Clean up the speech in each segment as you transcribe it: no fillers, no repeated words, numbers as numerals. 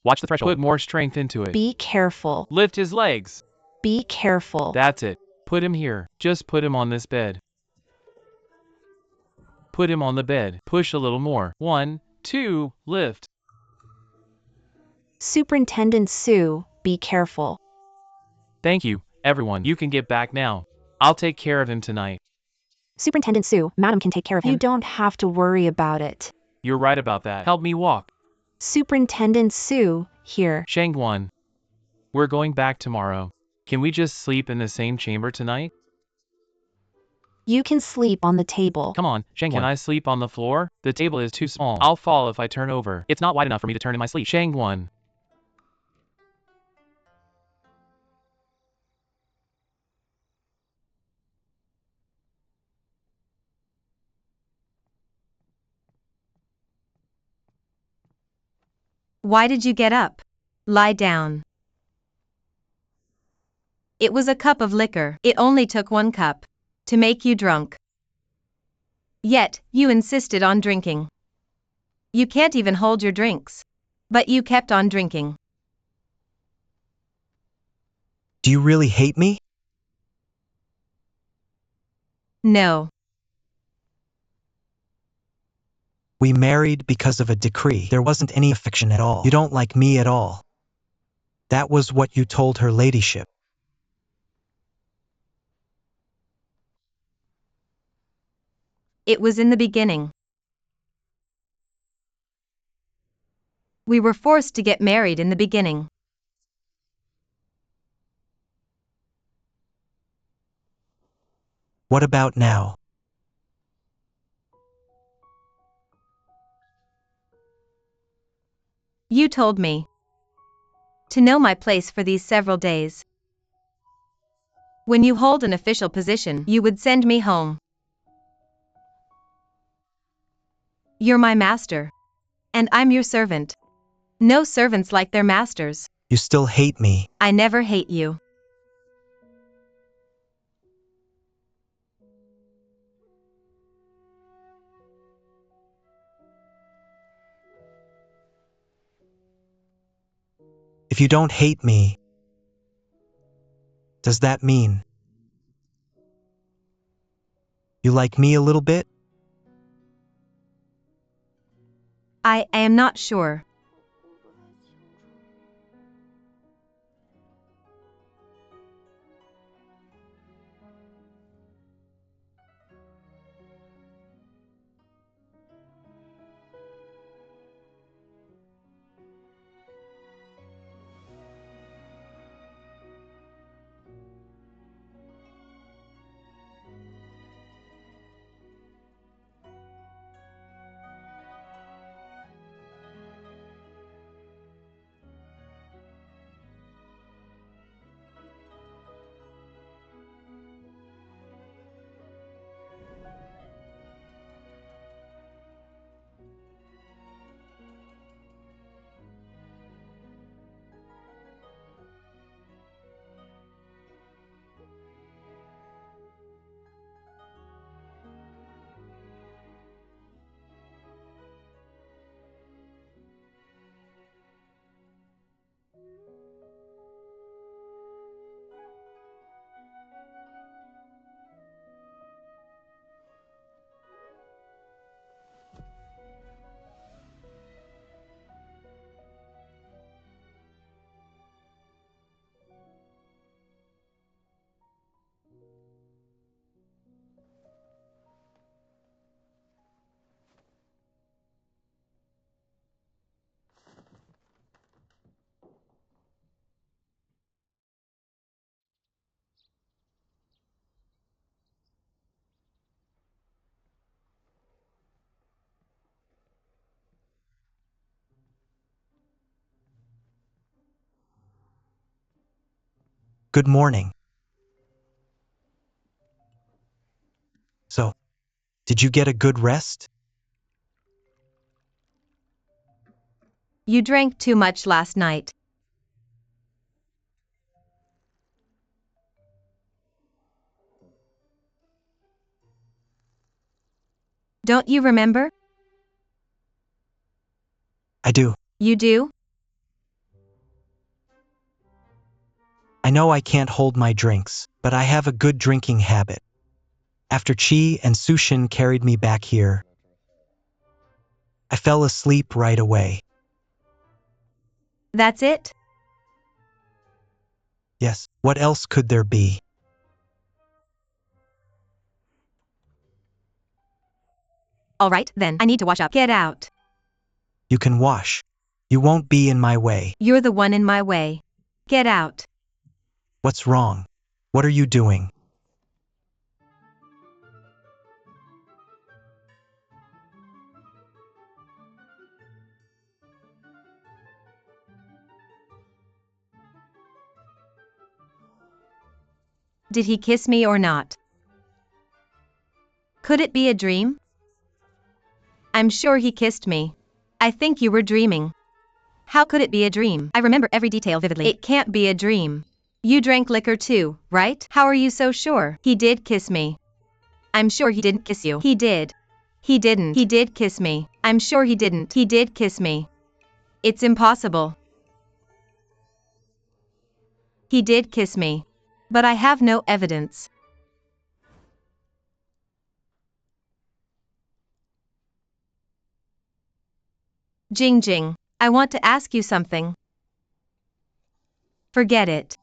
Watch the threshold. Put more strength into it. Be careful. Lift his legs. Be careful. That's it. Put him here. Just put him on this bed. Put him on the bed. Push a little more. 1, 2, lift. Superintendent Sue, be careful. Thank you, everyone. You can get back now. I'll take care of him tonight. Superintendent Sue, Madam can take care of him. You don't have to worry about it. You're right about that. Help me walk. Superintendent Sue, here. Shangwan. We're going back tomorrow. Can we just sleep in the same chamber tonight? You can sleep on the table. Come on, Shangwan. Can I sleep on the floor? The table is too small. I'll fall if I turn over. It's not wide enough for me to turn in my sleep. Shangwan. Why did you get up? Lie down. It was a cup of liquor. It only took 1 cup to make you drunk. Yet, you insisted on drinking. You can't even hold your drinks. But you kept on drinking. Do you really hate me? No. We married because of a decree. There wasn't any affection at all. You don't like me at all. That was what you told her ladyship. It was in the beginning. We were forced to get married in the beginning. What about now? You told me to know my place for these several days. When you hold an official position, you would send me home. You're my master. And I'm your servant. No servants like their masters. You still hate me. I never hate you. If you don't hate me, does that mean you like me a little bit? I am not sure. Good morning. So, did you get a good rest? You drank too much last night. Don't you remember? I do. You do? I know I can't hold my drinks, but I have a good drinking habit. After Chi and Sushin carried me back here, I fell asleep right away. That's it? Yes, what else could there be? All right, then. I need to wash up. Get out. You can wash. You won't be in my way. You're the one in my way. Get out. What's wrong? What are you doing? Did he kiss me or not? Could it be a dream? I'm sure he kissed me. I think you were dreaming. How could it be a dream? I remember every detail vividly. It can't be a dream. You drank liquor too, right? How are you so sure? He did kiss me. I'm sure he didn't kiss you. He did. He didn't. He did kiss me. I'm sure he didn't. He did kiss me. It's impossible. He did kiss me. But I have no evidence. Jing Jing, I want to ask you something. Forget it.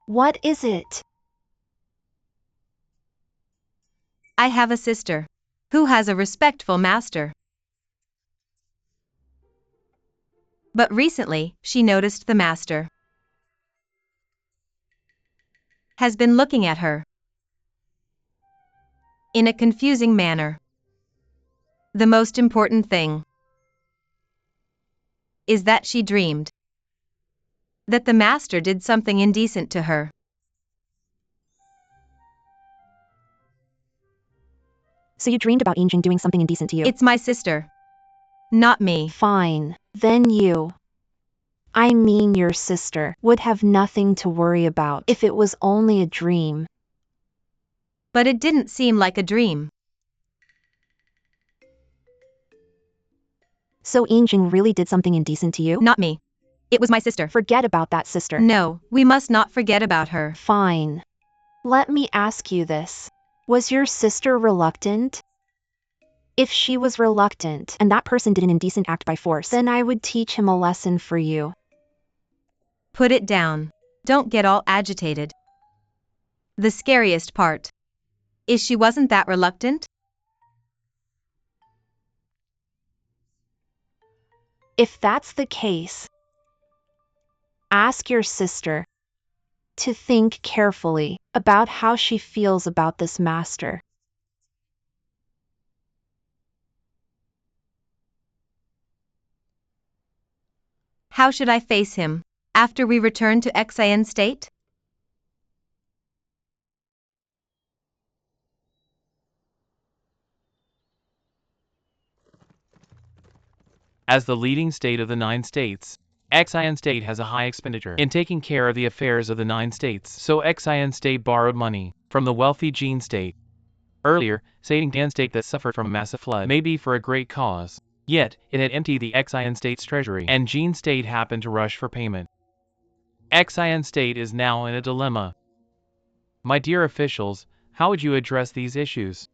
What is it? I have a sister who has a respectful master. But recently, she noticed the master has been looking at her in a confusing manner. The most important thing is that she dreamed that the master did something indecent to her. So you dreamed about Injin doing something indecent to you? It's my sister, not me. Fine. Then you, I mean your sister, would have nothing to worry about if it was only a dream. But it didn't seem like a dream. So Injin really did something indecent to you? Not me. It was my sister. Forget about that sister. No, we must not forget about her. Fine. Let me ask you this. Was your sister reluctant? If she was reluctant, and that person did an indecent act by force, then I would teach him a lesson for you. Put it down. Don't get all agitated. The scariest part is she wasn't that reluctant. If that's the case, ask your sister to think carefully about how she feels about this master. How should I face him after we return to Xian state? As the leading state of the 9 states, Xian State has a high expenditure in taking care of the affairs of the 9 states, so Xian State borrowed money from the wealthy Jin State. Earlier, stating Dan State that suffered from a massive flood may be for a great cause, yet it had emptied the Xian State's treasury, and Jin State happened to rush for payment. Xian State is now in a dilemma. My dear officials, how would you address these issues?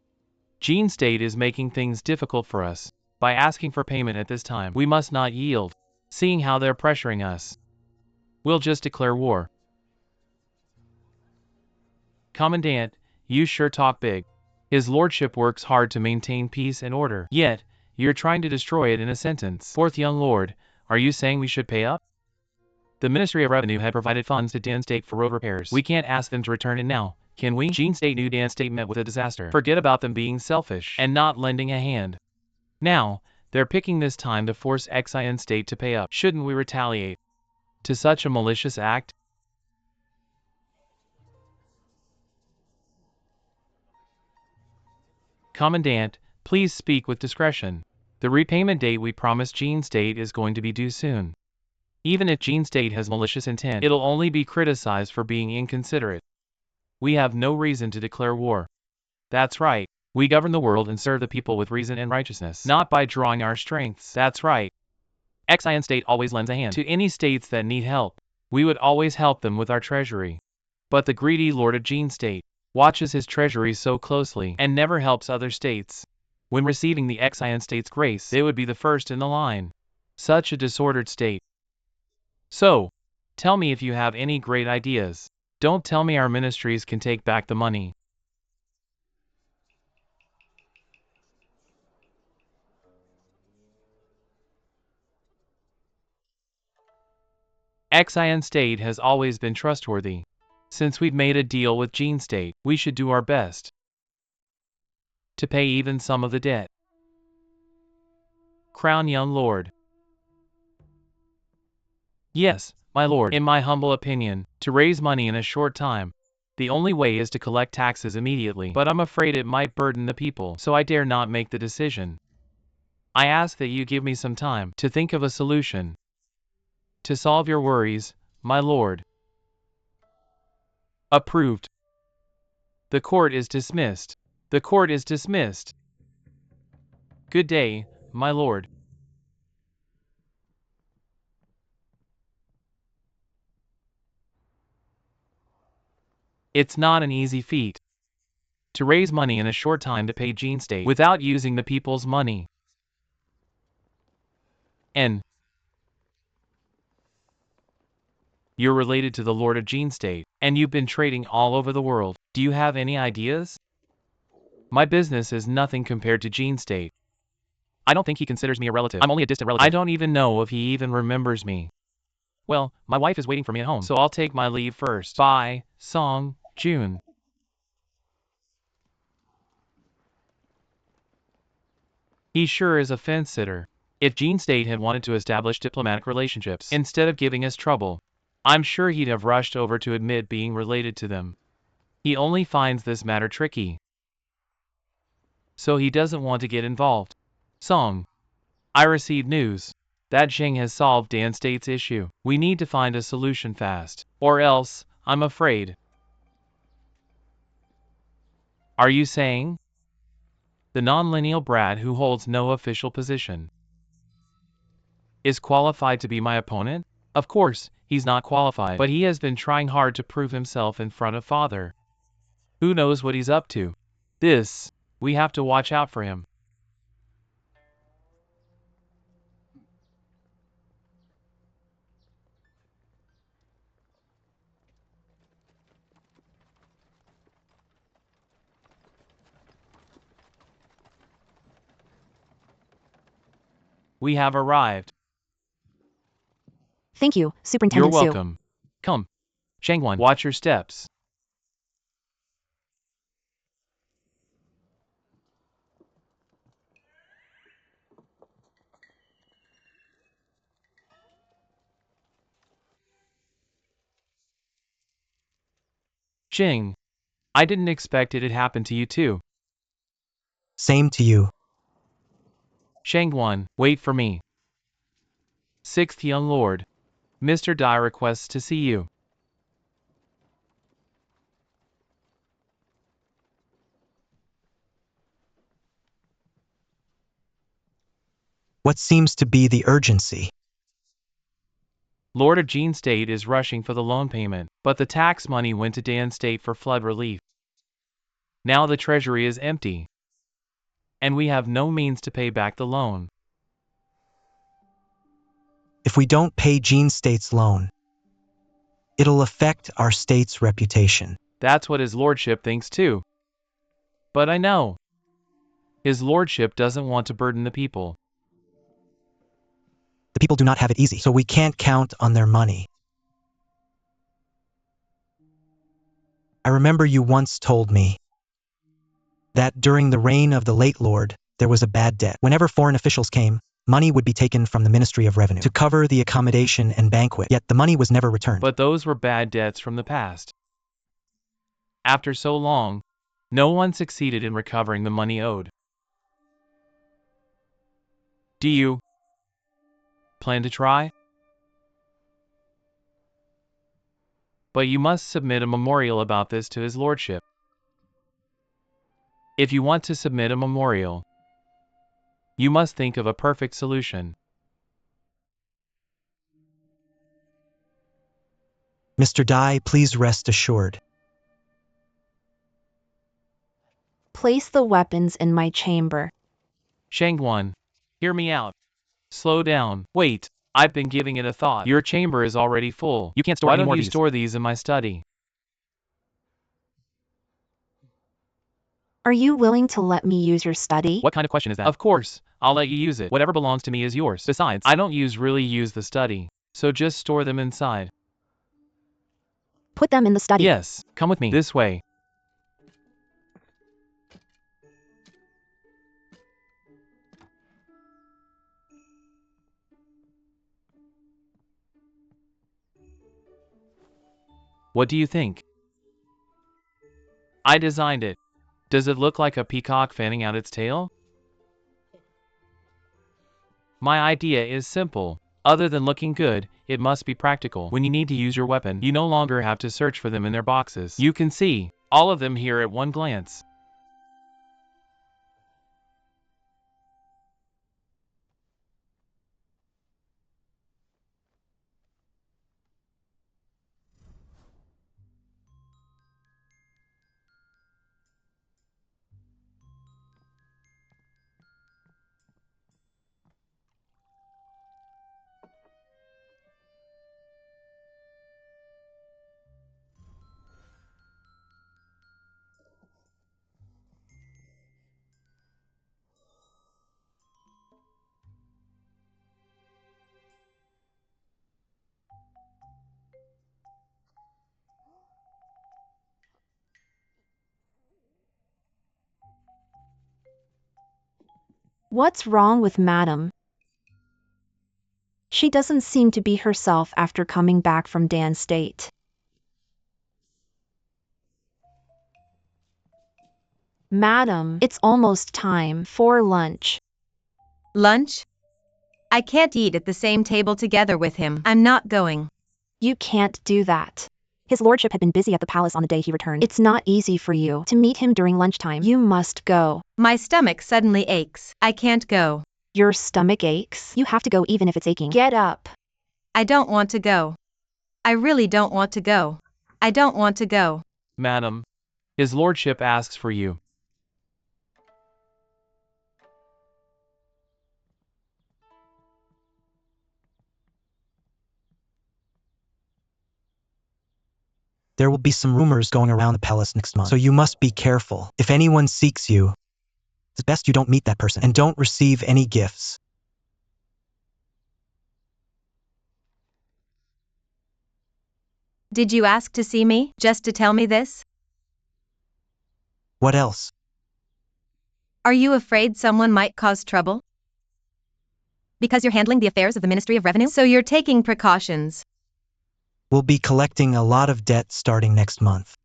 Jin State is making things difficult for us by asking for payment at this time. We must not yield, seeing how they're pressuring us. We'll just declare war. Commandant, you sure talk big. His lordship works hard to maintain peace and order, yet you're trying to destroy it in a sentence. Fourth young lord, are you saying we should pay up? The Ministry of Revenue had provided funds to Dan State for road repairs. We can't ask them to return it now, can we? Jin State knew Dan State met with a disaster. Forget about them being selfish and not lending a hand. Now, they're picking this time to force Xian State to pay up. Shouldn't we retaliate to such a malicious act? Commandant, please speak with discretion. The repayment date we promised Jin State is going to be due soon. Even if Jin State has malicious intent, it'll only be criticized for being inconsiderate. We have no reason to declare war. That's right. We govern the world and serve the people with reason and righteousness, not by drawing our strengths. That's right. Xian state always lends a hand to any states that need help. We would always help them with our treasury. But the greedy Lord of Jin state watches his treasury so closely and never helps other states. When receiving the Xian state's grace, they would be the first in the line. Such a disordered state. So, tell me if you have any great ideas. Don't tell me our ministries can take back the money. Xian state has always been trustworthy. Since we've made a deal with Jin state, we should do our best to pay even some of the debt. Crown young lord. Yes, my lord, in my humble opinion, to raise money in a short time, the only way is to collect taxes immediately, but I'm afraid it might burden the people, so I dare not make the decision. I ask that you give me some time to think of a solution to solve your worries, my lord. Approved. The court is dismissed. The court is dismissed. Good day, my lord. It's not an easy feat to raise money in a short time to pay Jin state without using the people's money. And you're related to the Lord of Jin state, and you've been trading all over the world. Do you have any ideas? My business is nothing compared to Jin state. I don't think he considers me a relative. I'm only a distant relative. I don't even know if he even remembers me. Well, my wife is waiting for me at home, so I'll take my leave first. Bye, Song, June. He sure is a fence sitter. If Jin state had wanted to establish diplomatic relationships instead of giving us trouble, I'm sure he'd have rushed over to admit being related to them. He only finds this matter tricky, so he doesn't want to get involved. Song. I received news that Zheng has solved Dan State's issue. We need to find a solution fast, or else, I'm afraid. Are you saying? The non-lineal brat who holds no official position is qualified to be my opponent? Of course, he's not qualified, but he has been trying hard to prove himself in front of father. Who knows what he's up to? We have to watch out for him. We have arrived. Thank you, You're Superintendent Su. welcome. Come, Shangwan, watch your steps. Jing, I didn't expect it'd happen to you too. Same to you. Shangwan, wait for me. Sixth young lord. Mr. Dai requests to see you. What seems to be the urgency? Lord of Jin State is rushing for the loan payment, but the tax money went to Dan State for flood relief. Now the treasury is empty, and we have no means to pay back the loan. If we don't pay Gene State's loan, it'll affect our state's reputation. That's what his lordship thinks too. But I know. His lordship doesn't want to burden the people. The people do not have it easy, so we can't count on their money. I remember you once told me that during the reign of the late Lord, there was a bad debt. Whenever foreign officials came, money would be taken from the Ministry of Revenue to cover the accommodation and banquet, yet the money was never returned. But those were bad debts from the past. After so long, no one succeeded in recovering the money owed. Do you plan to try? But you must submit a memorial about this to his lordship. If you want to submit a memorial, you must think of a perfect solution. Mr. Dai, please rest assured. Place the weapons in my chamber. Shangguan, hear me out. Slow down. Wait, I've been giving it a thought. Your chamber is already full. You can't store any more of these. Why don't you store these in my study? Are you willing to let me use your study? What kind of question is that? Of course, I'll let you use it. Whatever belongs to me is yours. Besides, I don't really use the study, so just store them inside. Put them in the study. Yes, come with me. This way. What do you think? I designed it. Does it look like a peacock fanning out its tail? My idea is simple. Other than looking good, it must be practical. When you need to use your weapon, you no longer have to search for them in their boxes. You can see all of them here at one glance. What's wrong with Madam? She doesn't seem to be herself after coming back from Dan State. Madam, it's almost time for lunch. Lunch? I can't eat at the same table together with him. I'm not going. You can't do that. His lordship had been busy at the palace on the day he returned. It's not easy for you to meet him during lunchtime. You must go. My stomach suddenly aches. I can't go. Your stomach aches? You have to go even if it's aching. Get up. I don't want to go. I really don't want to go. I don't want to go. Madam, his lordship asks for you. There will be some rumors going around the palace next month, so you must be careful. If anyone seeks you, it's best you don't meet that person and don't receive any gifts. Did you ask to see me, just to tell me this? What else? Are you afraid someone might cause trouble? Because you're handling the affairs of the Ministry of Revenue? So you're taking precautions. We'll be collecting a lot of debt starting next month.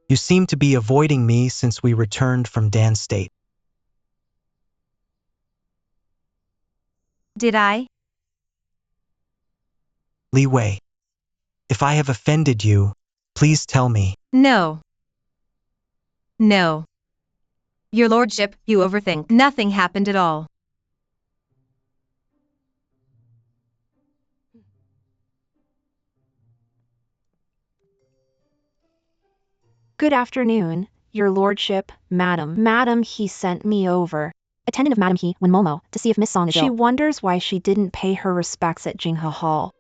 You seem to be avoiding me since we returned from Dan State. Did I? Li Wei, if I have offended you, please tell me. No. No. Your lordship, you overthink. Nothing happened at all. Good afternoon, your lordship, madam. Madam, he sent me over. Attendant of Madam He, when Momo, to see if Miss Song is ill. She wonders why she didn't pay her respects at Jinghe Hall.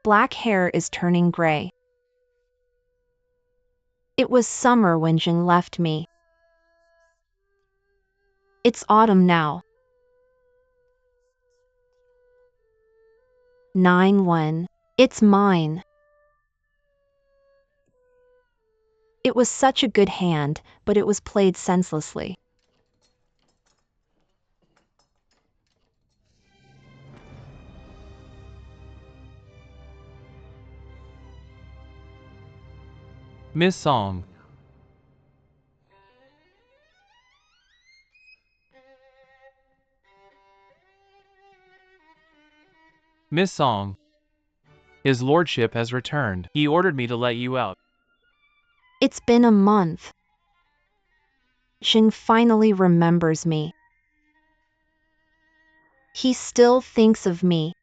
Black hair is turning gray. It was summer when Jing left me. It's autumn now. 9-1. It's mine. It was such a good hand, but it was played senselessly. Miss Song. Miss Song. His lordship has returned. He ordered me to let you out. It's been a month. Xing finally remembers me. He still thinks of me.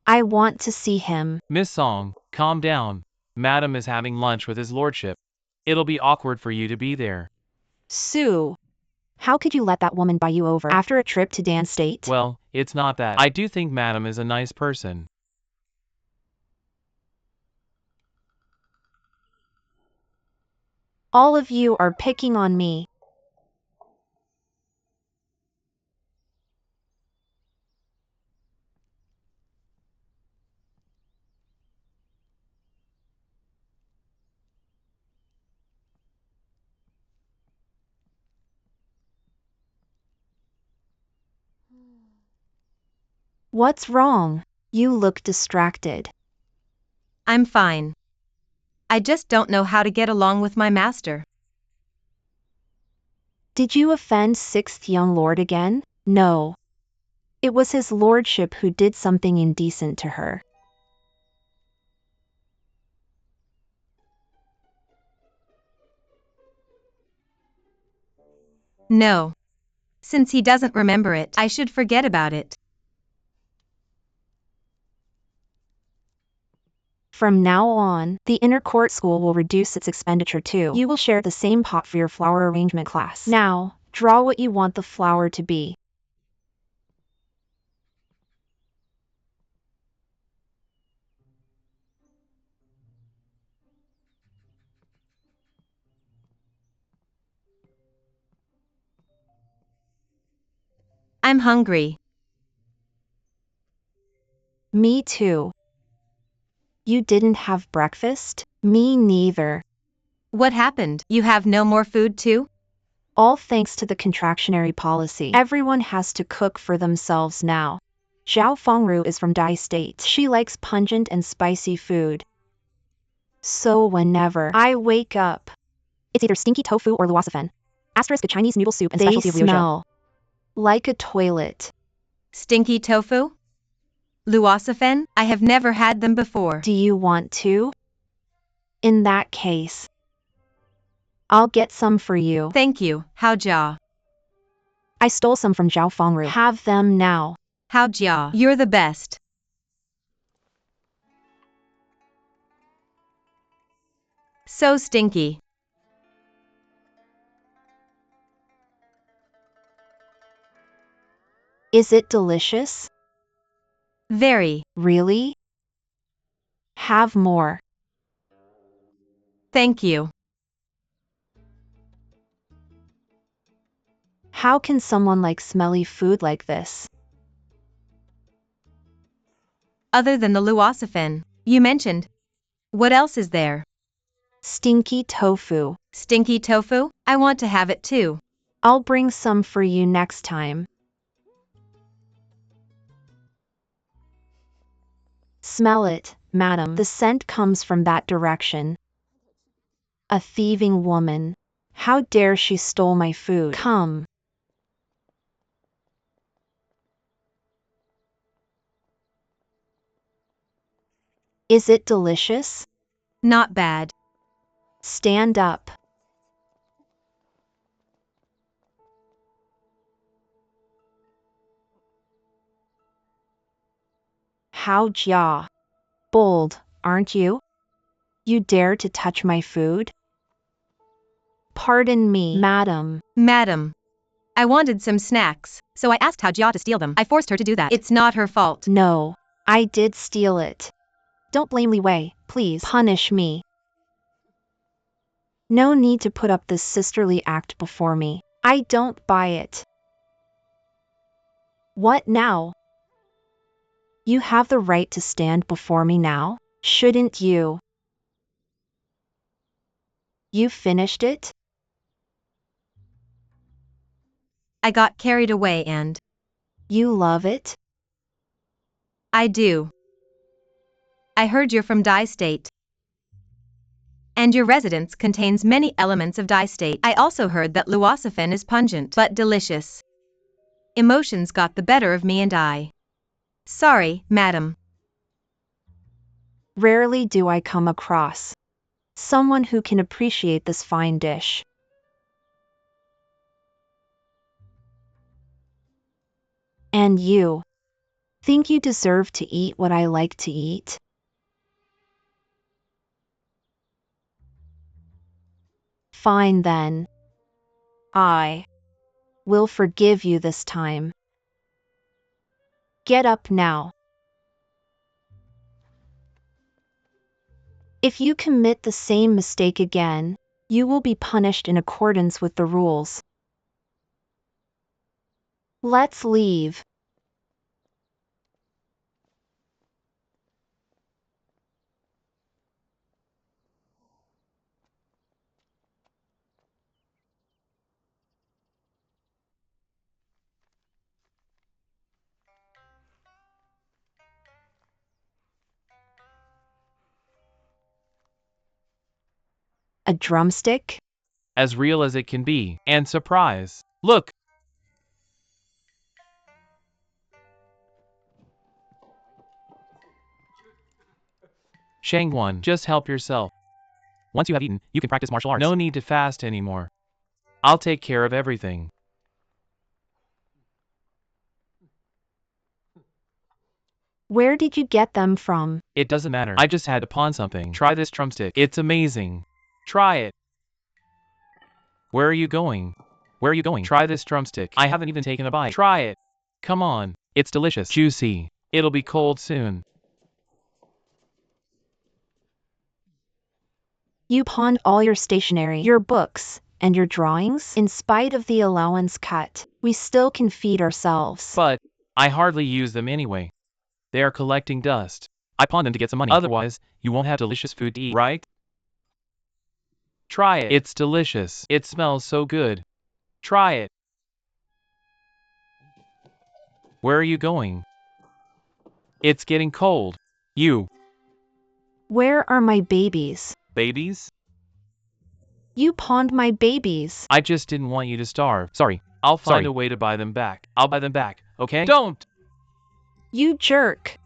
I want to see him. Miss Song, calm down. Madam is having lunch with his lordship. It'll be awkward for you to be there. Sue, how could you let that woman buy you over after a trip to Dan State? Well, it's not that. I do think Madam is a nice person. All of you are picking on me. What's wrong? You look distracted. I'm fine. I just don't know how to get along with my master. Did you offend 6th young lord again? No. It was his lordship who did something indecent to her. No. Since he doesn't remember it, I should forget about it. From now on, the inner court school will reduce its expenditure too. You will share the same pot for your flower arrangement class. Now, draw what you want the flower to be. I'm hungry. Me too. You didn't have breakfast? Me neither. What happened? You have no more food too? All thanks to the contractionary policy. Everyone has to cook for themselves now. Zhao Fengru is from Dai State. She likes pungent and spicy food. So whenever I wake up, it's either stinky tofu or luosafen. Asterisk a Chinese noodle soup and They specialty Liujiao. Smell like a toilet. Stinky tofu? Luosafen? I have never had them before. Do you want to? In that case, I'll get some for you. Thank you, Hao Jia. I stole some from Zhao Fengru. Have them now. Hao Jia, you're the best. So stinky. Is it delicious? Very. Really? Have more. Thank you. How can someone like smelly food like this? Other than the luosafen you mentioned, what else is there? Stinky tofu. Stinky tofu? I want to have it too. I'll bring some for you next time. Smell it, madam. The scent comes from that direction. A thieving woman. How dare she stole my food? Come. Is it delicious? Not bad. Stand up. Hao Jia. Bold, aren't you? You dare to touch my food? Pardon me, madam. Madam. I wanted some snacks, so I asked Hao Jia to steal them. I forced her to do that. It's not her fault. No, I did steal it. Don't blame Li Wei, please. Punish me. No need to put up this sisterly act before me. I don't buy it. What now? You have the right to stand before me now, shouldn't you? You finished it? I got carried away and You love it? I do. I heard you're from Dye State. And your residence contains many elements of Dye State. I also heard that luocefen is pungent but delicious. Emotions got the better of me and I. Sorry, madam. Rarely do I come across someone who can appreciate this fine dish. And you think you deserve to eat what I like to eat? Fine then. I will forgive you this time. Get up now. If you commit the same mistake again, you will be punished in accordance with the rules. Let's leave. A drumstick? As real as it can be, and surprise. Look! Shangwon, just help yourself. Once you have eaten, you can practice martial arts. No need to fast anymore. I'll take care of everything. Where did you get them from? It doesn't matter. I just had to pawn something. Try this drumstick. It's amazing. Try it. Where are you going? Where are you going? Try this drumstick. I haven't even taken a bite. Try it. Come on. It's delicious. Juicy. It'll be cold soon. You pawned all your stationery, your books, and your drawings? In spite of the allowance cut, we still can feed ourselves. But I hardly use them anyway. They are collecting dust. I pawned them to get some money. Otherwise, you won't have delicious food to eat, right? Try it. It's delicious. It smells so good. Try it. Where are you going? It's getting cold. You. Where are my babies? Babies? You pawned my babies. I just didn't want you to starve. Sorry. I'll find a way to buy them back. I'll buy them back, okay? Don't! You jerk.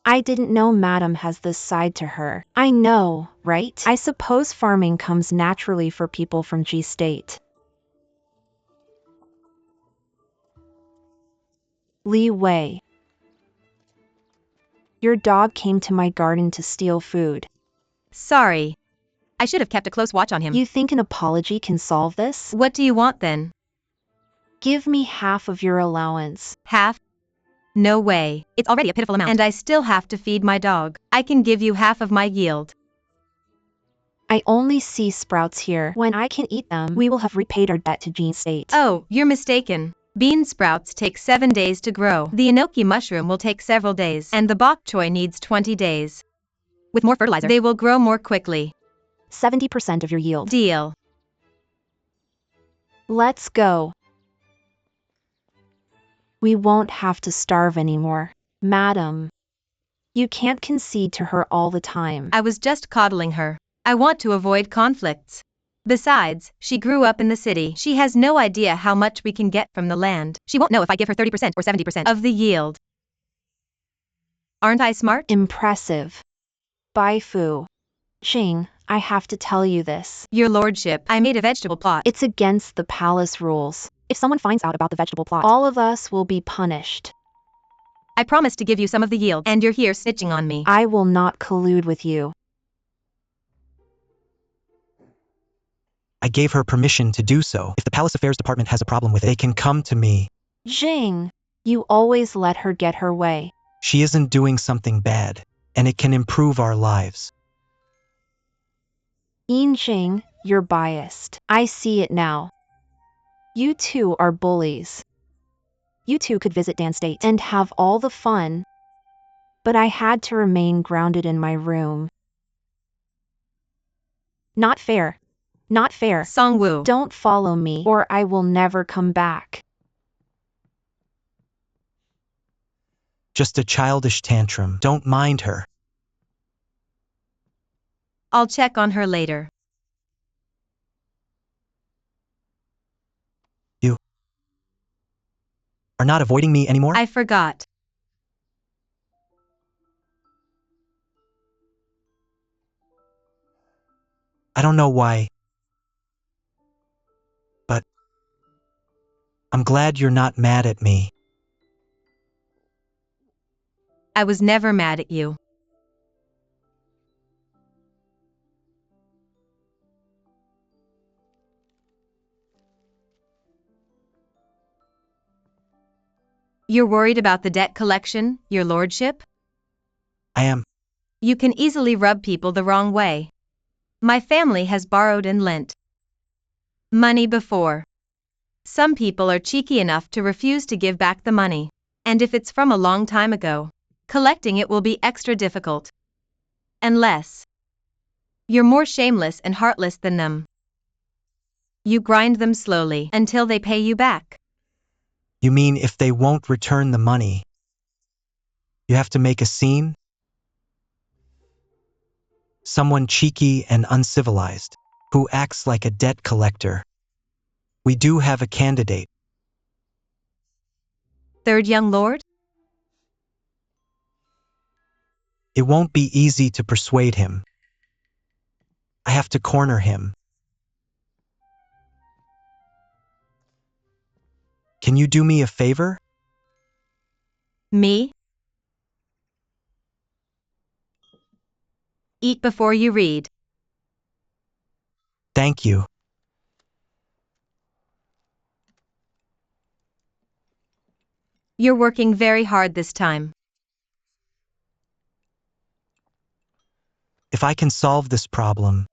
I didn't know Madam has this side to her. I know, right? I suppose farming comes naturally for people from G State. Li Wei. Your dog came to my garden to steal food. Sorry. I should have kept a close watch on him. You think an apology can solve this? What do you want then? Give me half of your allowance. Half? No way. It's already a pitiful amount. And I still have to feed my dog. I can give you half of my yield. I only see sprouts here. When I can eat them, we will have repaid our debt to G State. Oh, you're mistaken. Bean sprouts take 7 days to grow. The enoki mushroom will take several days. And the bok choy needs 20 days. With more fertilizer, they will grow more quickly. 70% of your yield. Deal. Let's go. We won't have to starve anymore. Madam, you can't concede to her all the time. I was just coddling her. I want to avoid conflicts. Besides, she grew up in the city. She has no idea how much we can get from the land. She won't know if I give her 30% or 70% of the yield. Aren't I smart? Impressive. Bai Fu. Xing, I have to tell you this. Your lordship, I made a vegetable plot. It's against the palace rules. If someone finds out about the vegetable plot, all of us will be punished. I promised to give you some of the yield, and you're here snitching on me. I will not collude with you. I gave her permission to do so. If the Palace Affairs Department has a problem with it, they can come to me. Jing, you always let her get her way. She isn't doing something bad, and it can improve our lives. Jing, you're biased. I see it now. You two are bullies. You two could visit Dan State and have all the fun, but I had to remain grounded in my room. Not fair. Not fair. Songwoo. Don't follow me, or I will never come back. Just a childish tantrum. Don't mind her. I'll check on her later. You are not avoiding me anymore? I forgot. I don't know why, but I'm glad you're not mad at me. I was never mad at you. You're worried about the debt collection, your lordship? I am. You can easily rub people the wrong way. My family has borrowed and lent money before. Some people are cheeky enough to refuse to give back the money. And if it's from a long time ago, collecting it will be extra difficult. Unless you're more shameless and heartless than them. You grind them slowly until they pay you back. You mean if they won't return the money, you have to make a scene? Someone cheeky and uncivilized, who acts like a debt collector. We do have a candidate. Third young lord? It won't be easy to persuade him. I have to corner him. Can you do me a favor? Me? Eat before you read. Thank you. You're working very hard this time. If I can solve this problem,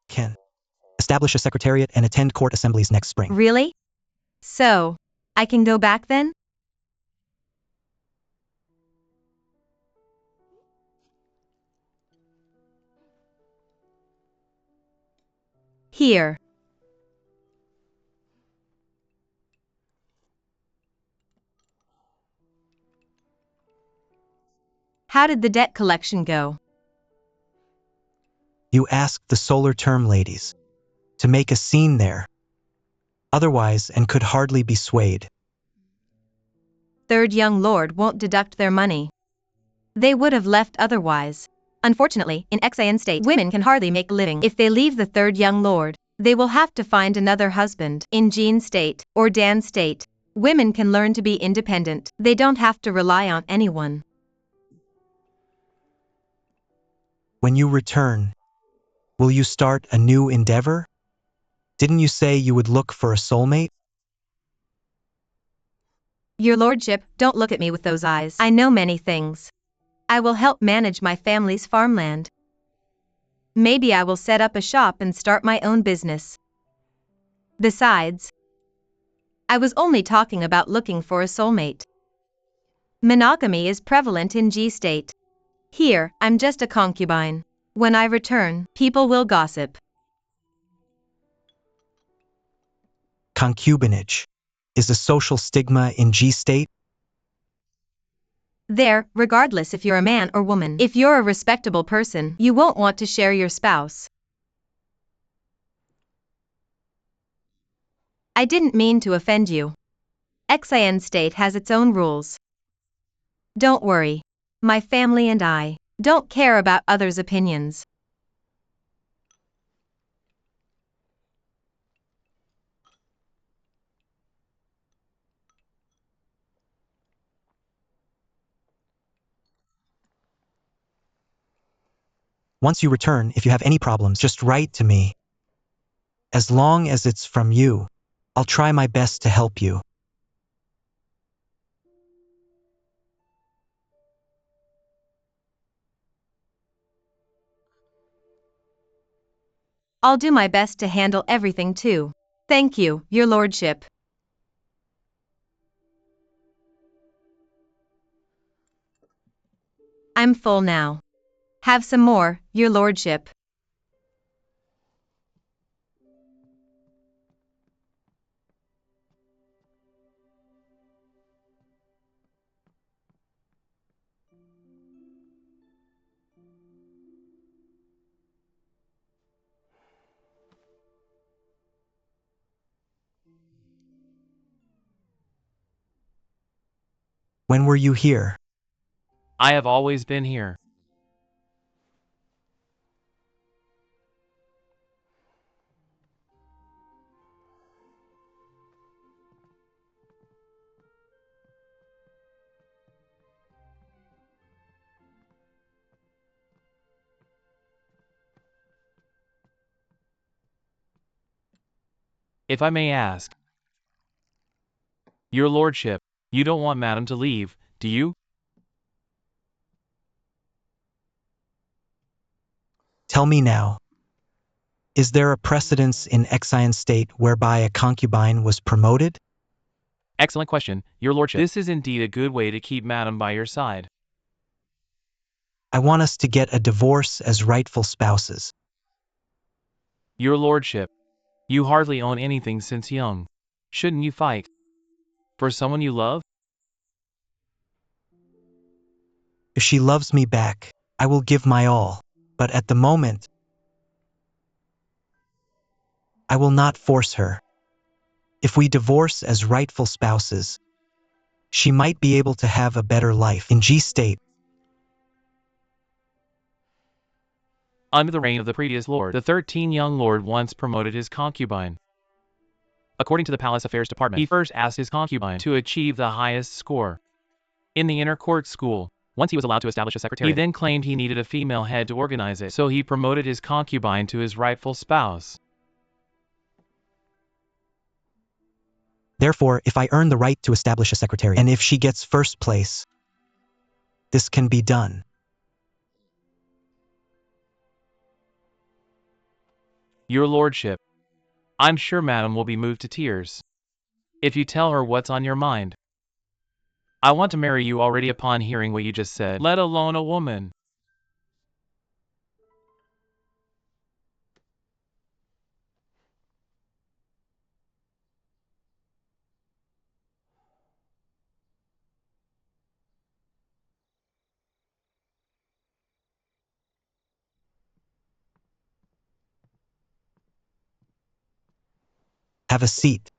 can establish a secretariat and attend court assemblies next spring. Really? So, I can go back then? Here. How did the debt collection go? You asked the solar term ladies to make a scene there. Otherwise, and could hardly be swayed. Third young lord won't deduct their money. They would have left otherwise. Unfortunately, in XIN state, women can hardly make a living. If they leave the third young lord, they will have to find another husband. In Jean state, or Dan state, women can learn to be independent. They don't have to rely on anyone. When you return, will you start a new endeavor? Didn't you say you would look for a soulmate? Your lordship, don't look at me with those eyes. I know many things. I will help manage my family's farmland. Maybe I will set up a shop and start my own business. Besides, I was only talking about looking for a soulmate. Monogamy is prevalent in G state. Here, I'm just a concubine. When I return, people will gossip. Concubinage is a social stigma in G state. There, regardless if you're a man or woman, if you're a respectable person, you won't want to share your spouse. I didn't mean to offend you. XIN state has its own rules. Don't worry. My family and I don't care about others' opinions. Once you return, if you have any problems, just write to me. As long as it's from you, I'll try my best to help you. I'll do my best to handle everything too. Thank you, Your Lordship. I'm full now. Have some more, Your Lordship. When were you here? I have always been here. If I may ask, Your Lordship, you don't want Madam to leave, do you? Tell me now. Is there a precedence in Exine state whereby a concubine was promoted? Excellent question, Your Lordship. This is indeed a good way to keep Madam by your side. I want us to get a divorce as rightful spouses. Your Lordship, you hardly own anything since young. Shouldn't you fight for someone you love? If she loves me back, I will give my all. But at the moment, I will not force her. If we divorce as rightful spouses, she might be able to have a better life in G state. Under the reign of the previous lord, the 13 young lord once promoted his concubine. According to the Palace Affairs Department, he first asked his concubine to achieve the highest score in the inner court school. Once he was allowed to establish a secretariat, he then claimed he needed a female head to organize it, so he promoted his concubine to his rightful spouse. Therefore, if I earn the right to establish a secretariat, and if she gets first place, this can be done. Your Lordship, I'm sure Madam will be moved to tears if you tell her what's on your mind. I want to marry you already upon hearing what you just said, let alone a woman. Have a seat.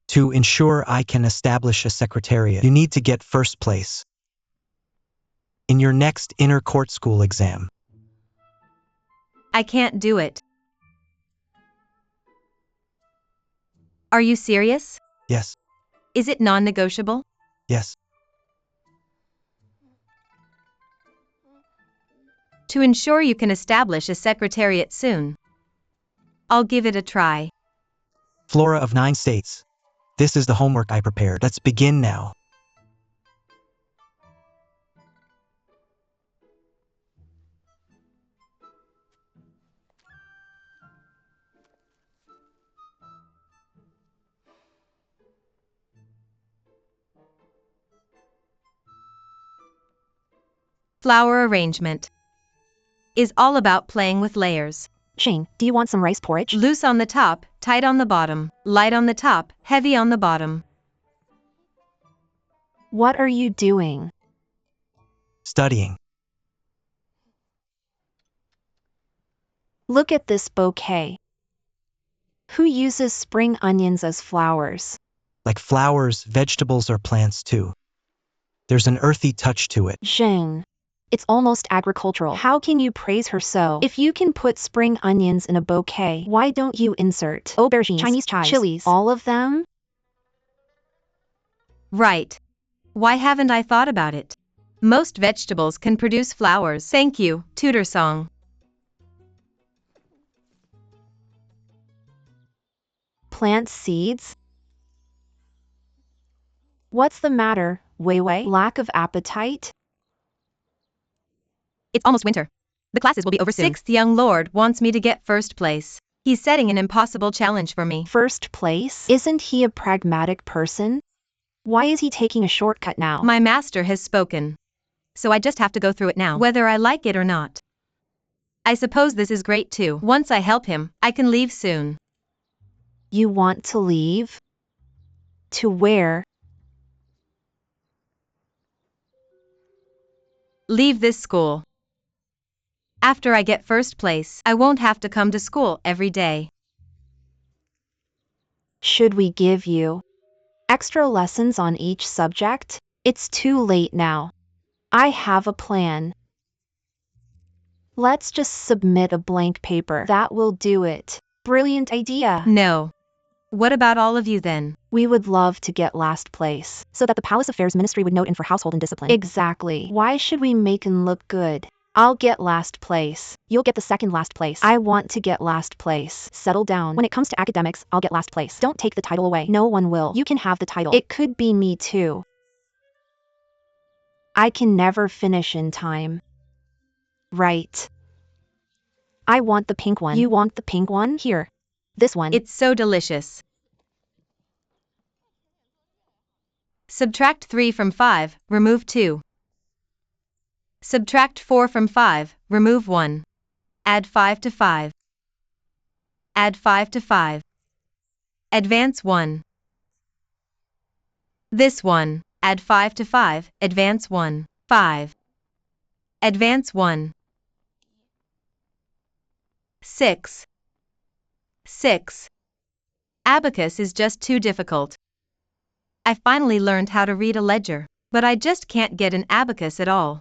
To ensure I can establish a secretariat, you need to get first place in your next inner court school exam. I can't do it. Are you serious? Yes, Is it non-negotiable? yes. To ensure you can establish a secretariat soon, I'll give it a try. Flora of 9 states. This is the homework I prepared. Let's begin now. Flower arrangement is all about playing with layers. Shane, do you want some rice porridge? Loose on the top, tight on the bottom, light on the top, heavy on the bottom. What are you doing? Studying. Look at this bouquet. Who uses spring onions as flowers? Like flowers, vegetables are plants too. There's an earthy touch to it. Shane, It's almost agricultural. How can you praise her so? If you can put spring onions in a bouquet, why don't you insert aubergines, Chinese chives, chilies, all of them? Right. Why haven't I thought about it? Most vegetables can produce flowers. Thank you, tutor song. Plant seeds? What's the matter, Wei Wei? Lack of appetite? It's almost winter. The classes will be over soon. Sixth young lord wants me to get first place. He's setting an impossible challenge for me. First place? Isn't he a pragmatic person? Why is he taking a shortcut now? My master has spoken. So I just have to go through it now, whether I like it or not. I suppose this is great too. Once I help him, I can leave soon. You want to leave? To where? Leave this school. After I get first place, I won't have to come to school every day. Should we give you extra lessons on each subject? It's too late now. I have a plan. Let's just submit a blank paper. That will do it. Brilliant idea. No. What about all of you then? We would love to get last place, so that the Palace Affairs Ministry would note in for household and discipline. Exactly. Why should we make him look good? I'll get last place. You'll get the second last place. I want to get last place. Settle down. When it comes to academics, I'll get last place. Don't take the title away. No one will. You can have the title. It could be me too. I can never finish in time. Right. I want the pink one. You want the pink one? Here. This one. It's so delicious. Subtract 3 from 5, remove 2. Subtract 4 from 5, remove 1. Add 5 to 5. Add 5 to 5. Advance 1. This one, add 5 to 5, advance 1. 5. Advance 1. 6. 6. Abacus is just too difficult. I finally learned how to read a ledger, but I just can't get an abacus at all.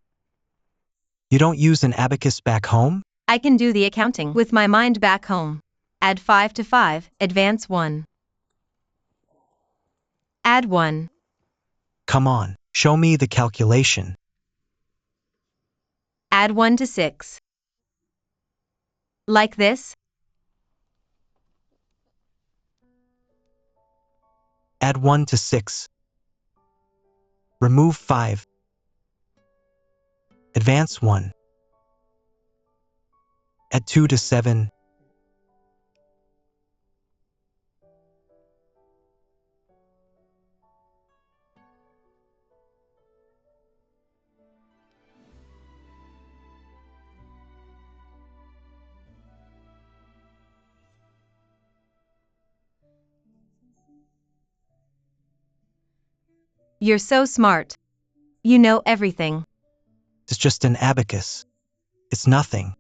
You don't use an abacus back home? I can do the accounting with my mind back home. Add 5 to 5, advance 1. Add 1. Come on, show me the calculation. Add 1 to 6. Like this? Add 1 to 6. Remove 5. Advance 1. Add 2 to 7. You're so smart. You know everything. It's just an abacus. It's nothing.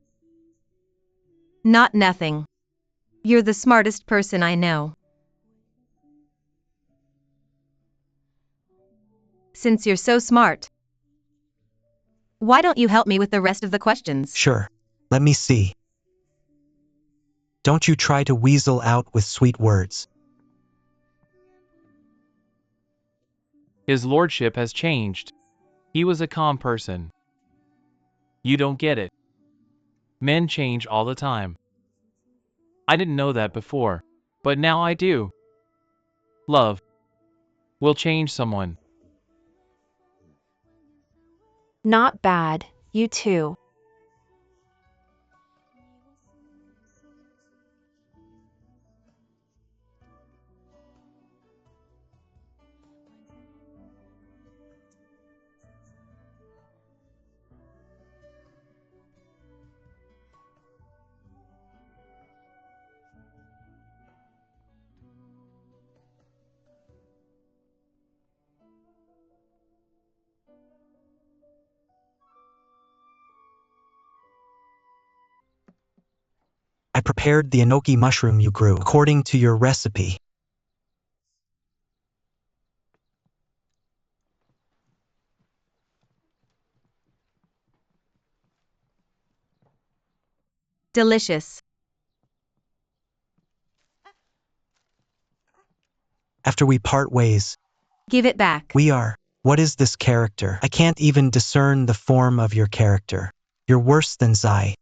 Not nothing. You're the smartest person I know. Since you're so smart, why don't you help me with the rest of the questions? Sure. Let me see. Don't you try to weasel out with sweet words. His lordship has changed. He was a calm person. You don't get it. Men change all the time. I didn't know that before, but now I do. Love will change someone. Not bad. You too. I prepared the enoki mushroom you grew according to your recipe. Delicious. After we part ways, Give it back. we are. What is this character? I can't even discern the form of your character. You're worse than Zai.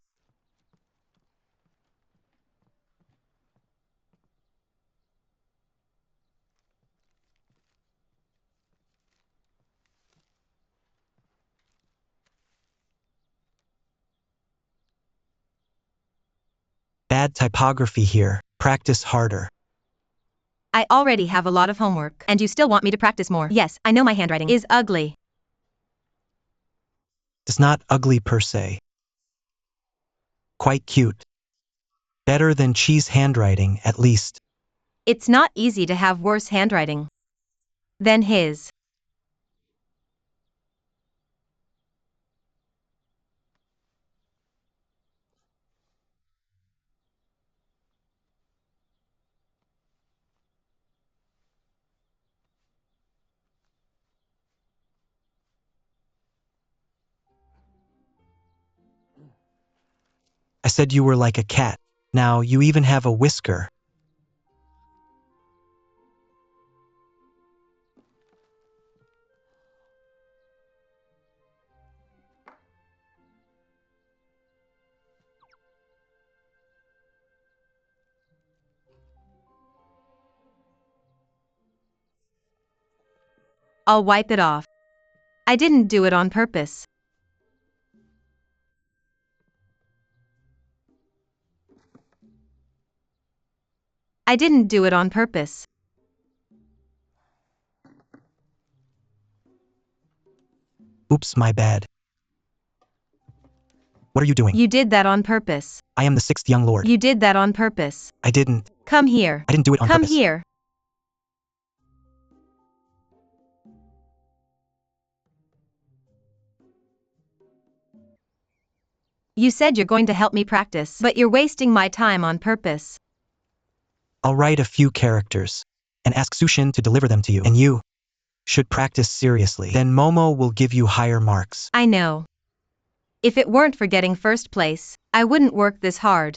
Bad typography here. Practice harder. I already have a lot of homework. And you still want me to practice more. Yes, I know my handwriting is ugly. It's not ugly per se. Quite cute. Better than Chi's handwriting, at least. It's not easy to have worse handwriting than his. I said you were like a cat. Now you even have a whisker. I'll wipe it off. I didn't do it on purpose. I didn't do it on purpose. Oops, my bad. What are you doing? You did that on purpose. I am the sixth young lord. You did that on purpose. I didn't. Come here. I didn't do it on Come purpose. here. You said you're going to help me practice, but you're wasting my time on purpose. I'll write a few characters and ask Sushin to deliver them to you. And you should practice seriously. Then Momo will give you higher marks. I know. If it weren't for getting first place, I wouldn't work this hard.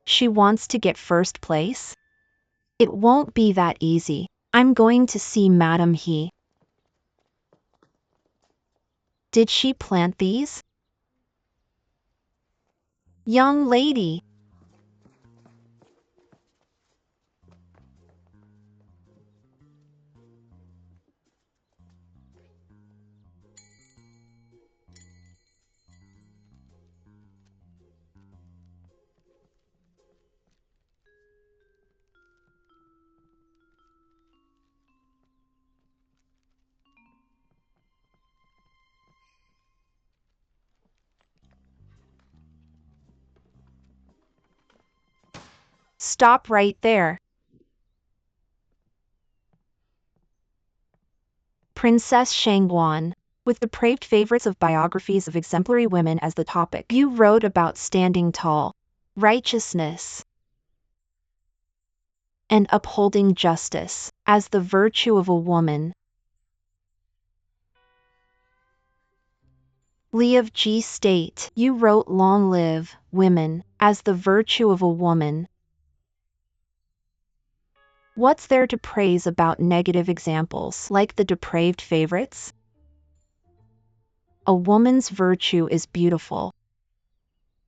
She wants to get first place? It won't be that easy. I'm going to see Madam He. Did she plant these? Young lady. Stop right there. Princess Shangguan, with depraved favorites of biographies of exemplary women as the topic. You wrote about standing tall, righteousness, and upholding justice as the virtue of a woman. Li of G State, you wrote long live women as the virtue of a woman. What's there to praise about negative examples like the depraved favorites? A woman's virtue is beautiful.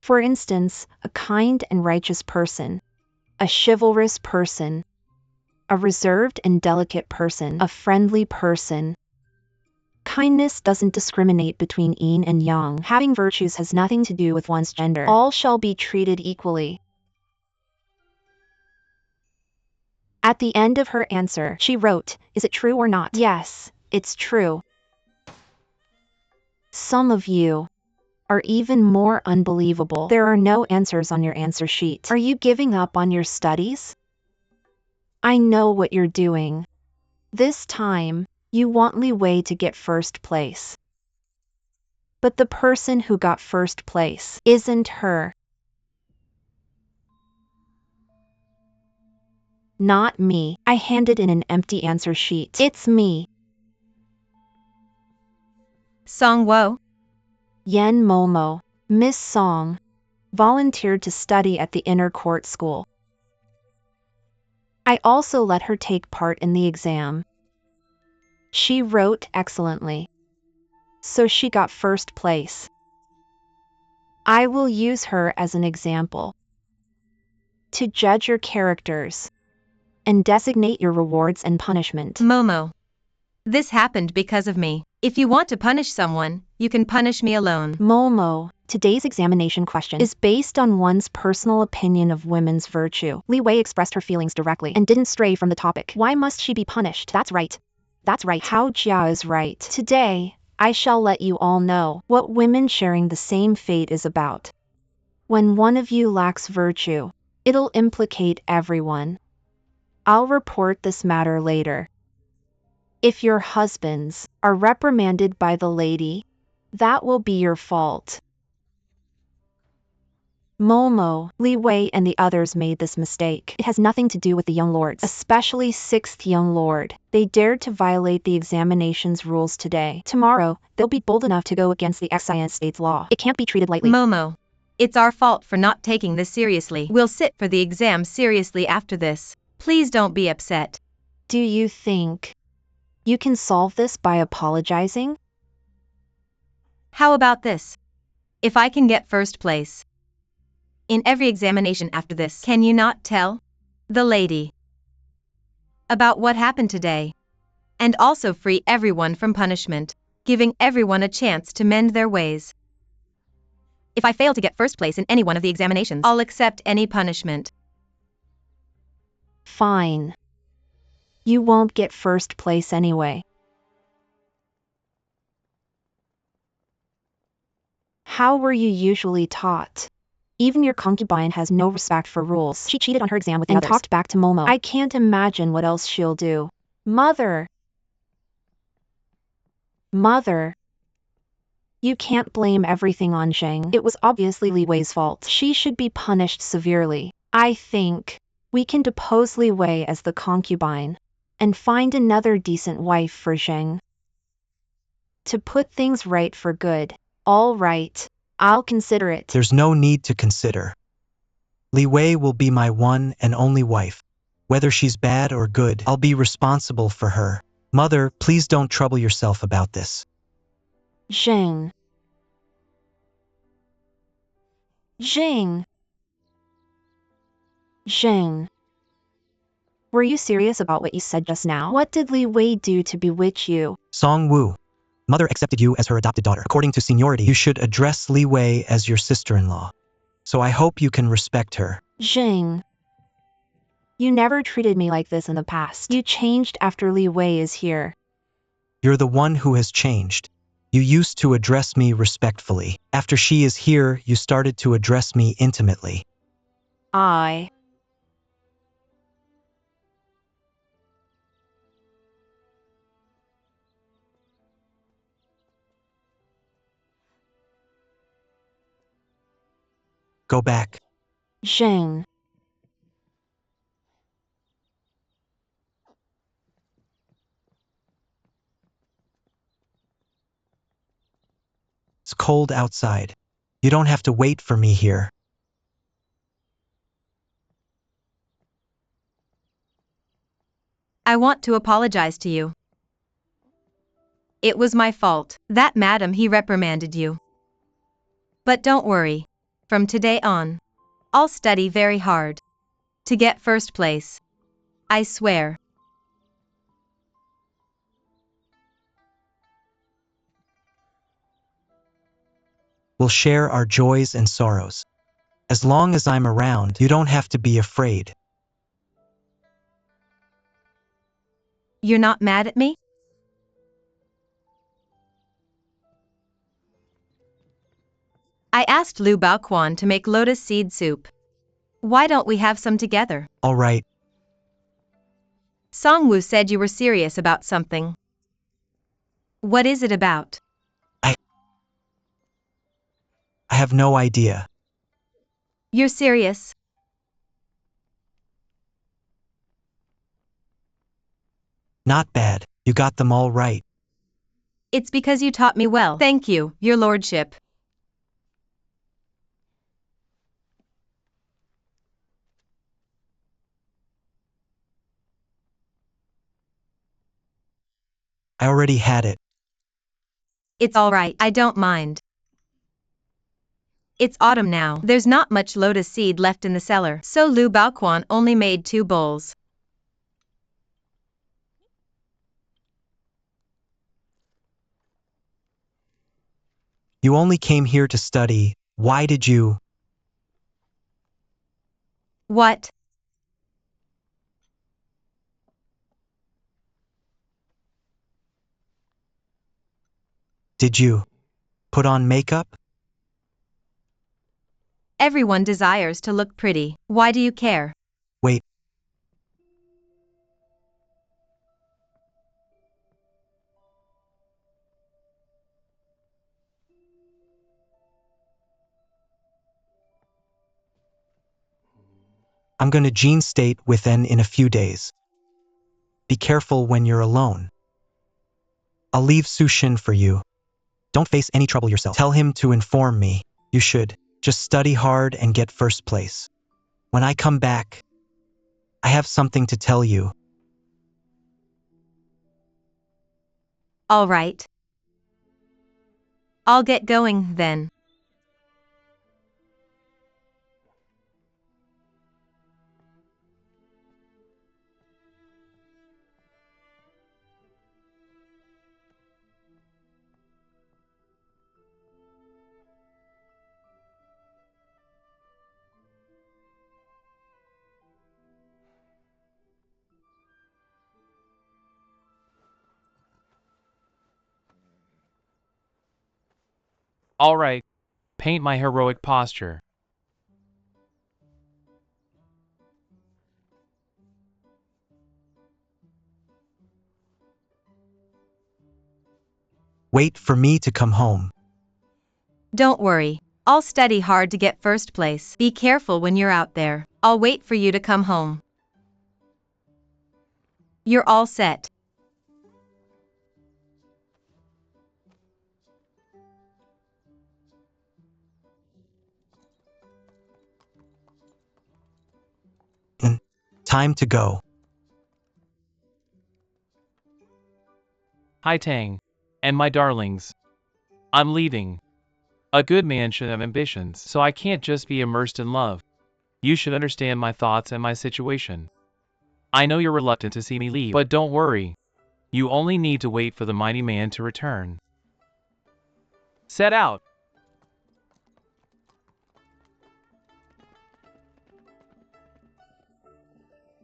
For instance, a kind and righteous person, a chivalrous person, a reserved and delicate person, a friendly person. Kindness doesn't discriminate between yin and yang. Having virtues has nothing to do with one's gender. All shall be treated equally. At the end of her answer, she wrote, "Is it true or not?" Yes, it's true. Some of you are even more unbelievable. There are no answers on your answer sheet. Are you giving up on your studies? I know what you're doing. This time, you want Li Wei to get first place. But the person who got first place isn't her. Not me. I handed in an empty answer sheet. It's me. Song Wo. Yen Momo. Miss Song volunteered to study at the inner court school. I also let her take part in the exam. She wrote excellently, so she got first place. I will use her as an example to judge your characters and designate your rewards and punishment. Momo. This happened because of me. If you want to punish someone, you can punish me alone. Momo, today's examination question is based on one's personal opinion of women's virtue. Li Wei expressed her feelings directly and didn't stray from the topic. Why must she be punished? That's right. That's right. Hao Jia is right. Today, I shall let you all know what women sharing the same fate is about. When one of you lacks virtue, it'll implicate everyone. I'll report this matter later. If your husbands are reprimanded by the lady, that will be your fault. Momo, Li Wei and the others made this mistake. It has nothing to do with the young lords, especially 6th young lord. They dared to violate the examination's rules today. Tomorrow, they'll be bold enough to go against the Xian state's law. It can't be treated lightly. Momo. It's our fault for not taking this seriously. We'll sit for the exam seriously after this. Please don't be upset. Do you think you can solve this by apologizing? How about this? If I can get first place in every examination after this, can you not tell the lady about what happened today? And also free everyone from punishment, giving everyone a chance to mend their ways. If I fail to get first place in any one of the examinations, I'll accept any punishment. Fine. You won't get first place anyway. How were you usually taught? Even your concubine has no respect for rules. She cheated on her exam with the others and talked back to Momo. I can't imagine what else she'll do. Mother! Mother! You can't blame everything on Zheng. It was obviously Li Wei's fault. She should be punished severely. I think we can depose Li Wei as the concubine and find another decent wife for Zheng. To put things right for good. All right, I'll consider it. There's no need to consider. Li Wei will be my one and only wife. Whether she's bad or good, I'll be responsible for her. Mother, please don't trouble yourself about this. Zheng. Zheng. Zheng. Were you serious about what you said just now? What did Li Wei do to bewitch you? Song Wu. Mother accepted you as her adopted daughter. According to seniority, you should address Li Wei as your sister-in-law. So I hope you can respect her. Zheng. You never treated me like this in the past. You changed after Li Wei is here. You're the one who has changed. You used to address me respectfully. After she is here, you started to address me intimately. Go back. Zheng. It's cold outside. You don't have to wait for me here. I want to apologize to you. It was my fault. That madam he reprimanded you. But don't worry. From today on, I'll study very hard to get first place. I swear. We'll share our joys and sorrows. As long as I'm around, you don't have to be afraid. You're not mad at me? I asked Lu Baoquan to make lotus seed soup. Why don't we have some together? All right. Songwoo said you were serious about something. What is it about? I have no idea. You're serious? Not bad. You got them all right. It's because you taught me well. Thank you, your lordship. I already had it. It's all right, I don't mind. It's autumn now. There's not much lotus seed left in the cellar, so Lu Baoquan only made 2 bowls. You only came here to study. Why did you? What? Did you put on makeup? Everyone desires to look pretty. Why do you care? Wait. I'm gonna gene state within in a few days. Be careful when you're alone. I'll leave Sushin for you. Don't face any trouble yourself. Tell him to inform me. You should just study hard and get first place. When I come back, I have something to tell you. All right. I'll get going then. All right, paint my heroic posture. Wait for me to come home. Don't worry. I'll study hard to get first place. Be careful when you're out there. I'll wait for you to come home. You're all set. Time to go. Hi Tang, and my darlings. I'm leaving. A good man should have ambitions, so I can't just be immersed in love. You should understand my thoughts and my situation. I know you're reluctant to see me leave, but don't worry. You only need to wait for the mighty man to return. Set out!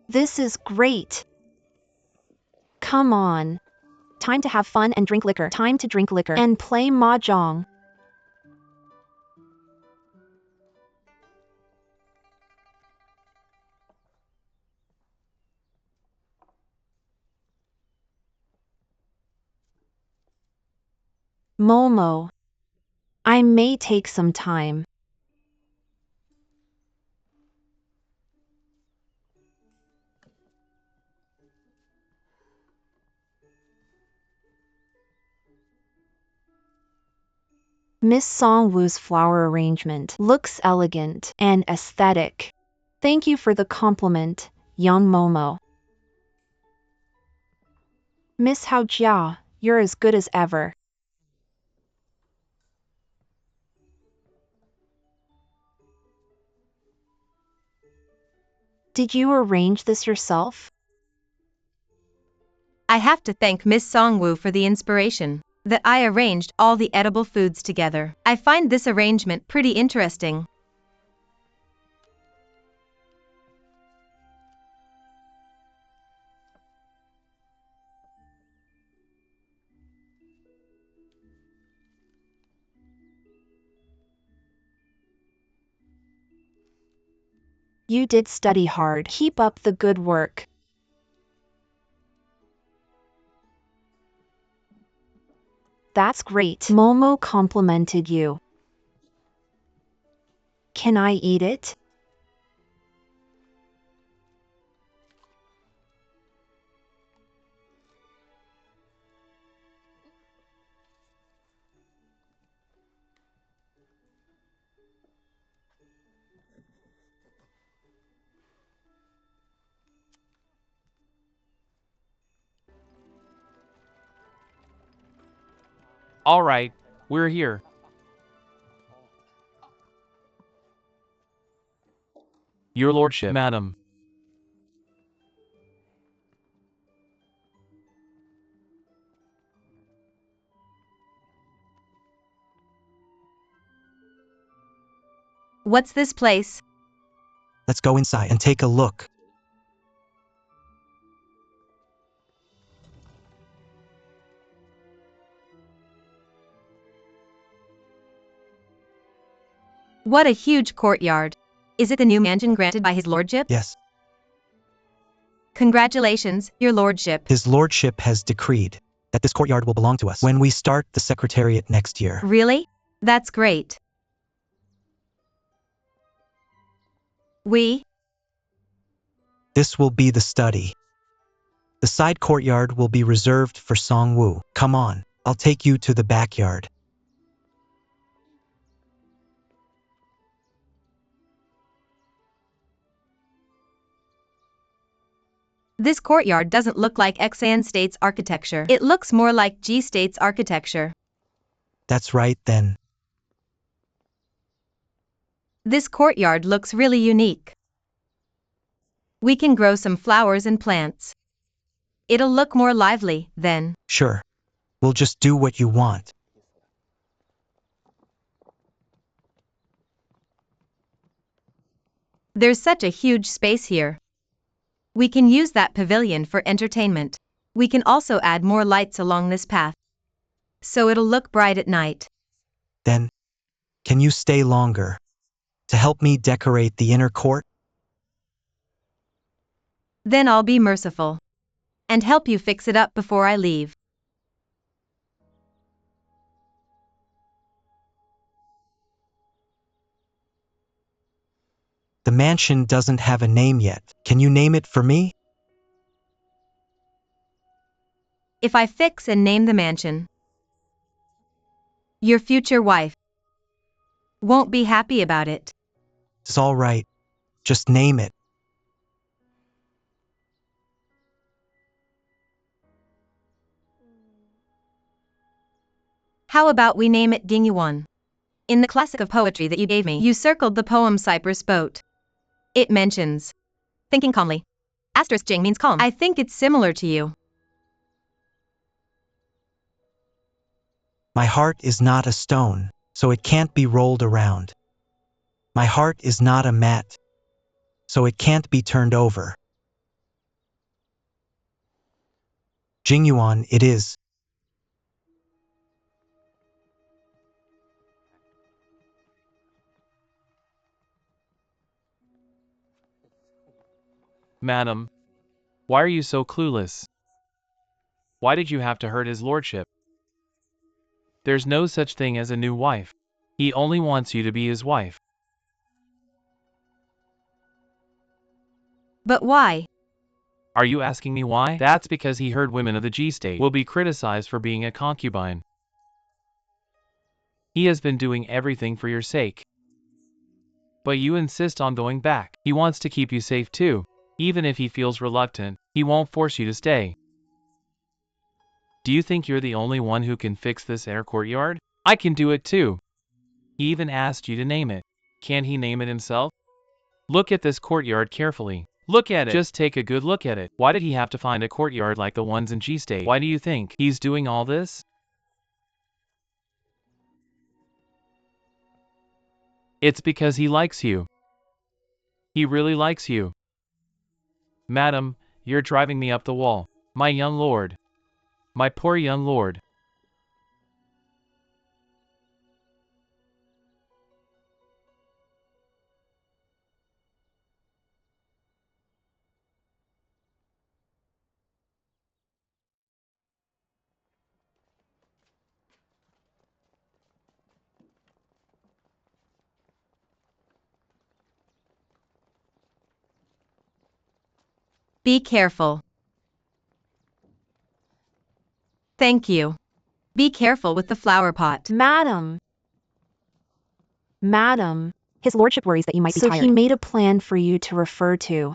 This is great. Come on. Time to have fun and drink liquor. Time to drink liquor and play mahjong. Momo. I may take some time. Miss Songwoo's flower arrangement looks elegant and aesthetic. Thank you for the compliment, young Momo. Miss Hao Jia, you're as good as ever. Did you arrange this yourself? I have to thank Miss Songwoo for the inspiration. That I arranged all the edible foods together. I find this arrangement pretty interesting. You did study hard. Keep up the good work. That's great. Momo complimented you. Can I eat it? All right, we're here. Your lordship, madam. What's this place? Let's go inside and take a look. What a huge courtyard. Is it the new mansion granted by his lordship? Yes, Congratulations, your lordship. his lordship has decreed that this courtyard will belong to us when we start the secretariat next year. Really? That's great. This will be the study. The side courtyard will be reserved for Songwoo. Come on, I'll take you to the backyard. This courtyard doesn't look like Xan State's architecture. It looks more like G State's architecture. That's right then. This courtyard looks really unique. We can grow some flowers and plants. It'll look more lively, then. Sure. We'll just do what you want. There's such a huge space here. We can use that pavilion for entertainment. We can also add more lights along this path, so it'll look bright at night. Then, can you stay longer to help me decorate the inner court? Then I'll be merciful and help you fix it up before I leave. The mansion doesn't have a name yet. Can you name it for me? If I fix and name the mansion, your future wife won't be happy about it. It's all right. Just name it. How about we name it Dingyuan? In the classic of poetry that you gave me, you circled the poem Cypress Boat. It mentions thinking calmly. Asterisk Jing means calm. I think it's similar to you. My heart is not a stone, so it can't be rolled around. My heart is not a mat, so it can't be turned over. Jingyuan it is. Madam, why are you so clueless? Why did you have to hurt his lordship? There's no such thing as a new wife. He only wants you to be his wife. But why? Are you asking me why? That's because he heard women of the G state will be criticized for being a concubine. He has been doing everything for your sake. But you insist on going back. He wants to keep you safe too. Even if he feels reluctant, he won't force you to stay. Do you think you're the only one who can fix this air courtyard? I can do it too. He even asked you to name it. Can't he name it himself? Look at this courtyard carefully. Look at it. Just take a good look at it. Why did he have to find a courtyard like the ones in G State? Why do you think he's doing all this? It's because he likes you. He really likes you. Madam, you're driving me up the wall. My young lord. My poor young lord. Be careful. Thank you. Be careful with the flower pot. Madam. Madam. His lordship worries that you might be So tired. he made a plan for you to refer to.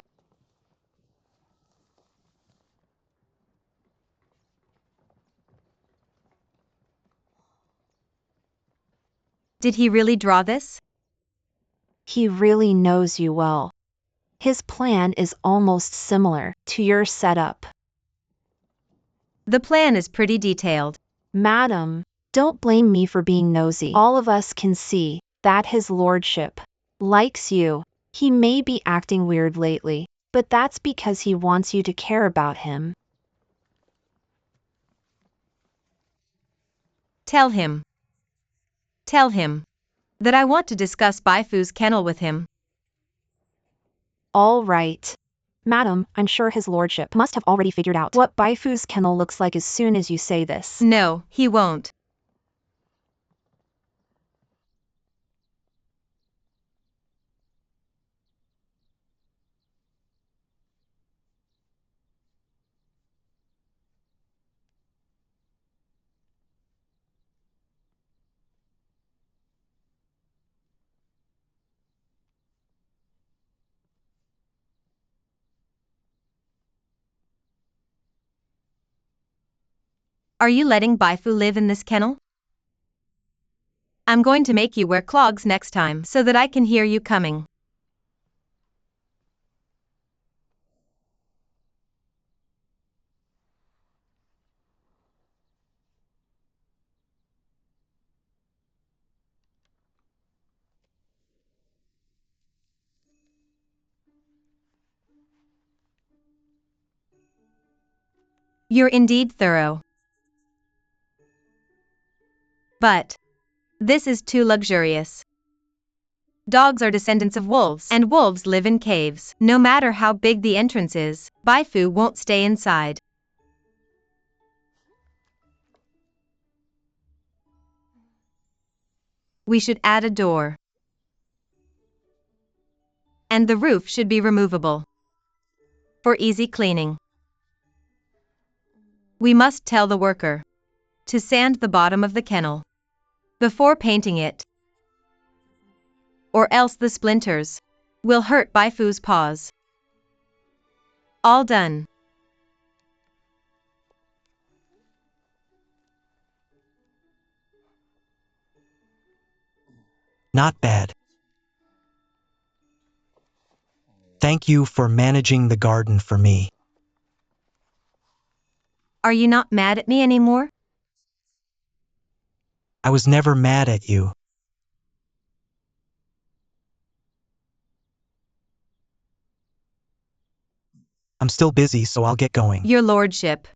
Did he really draw this? He really knows you well. His plan is almost similar to your setup. The plan is pretty detailed. Madam, don't blame me for being nosy. All of us can see that his lordship likes you. He may be acting weird lately, but that's because he wants you to care about him. Tell him. Tell him that I want to discuss Baifu's kennel with him. All right. Madam, I'm sure his lordship must have already figured out What Baifu's kennel looks like as soon as you say this. No, he won't. Are you letting Baifu live in this kennel? I'm going to make you wear clogs next time so that I can hear you coming. You're indeed thorough. But this is too luxurious. Dogs are descendants of wolves, and wolves live in caves. No matter how big the entrance is, Baifu won't stay inside. We should add a door. And the roof should be removable for easy cleaning. We must tell the worker to sand the bottom of the kennel before painting it, or else the splinters will hurt Baifu's paws. All done. Not bad. Thank you for managing the garden for me. Are you not mad at me anymore? I was never mad at you. I'm still busy, so I'll get going. Your lordship.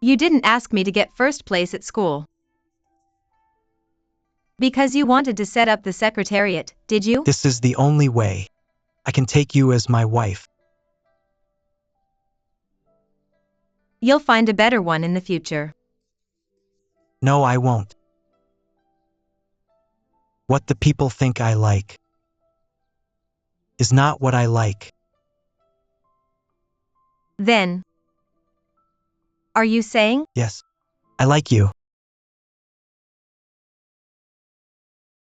You didn't ask me to get first place at school. Because you wanted to set up the secretariat, did you? This is the only way. I can take you as my wife. You'll find a better one in the future. No, I won't. What the people think I like is not what I like. Then, are you saying? Yes, I like you.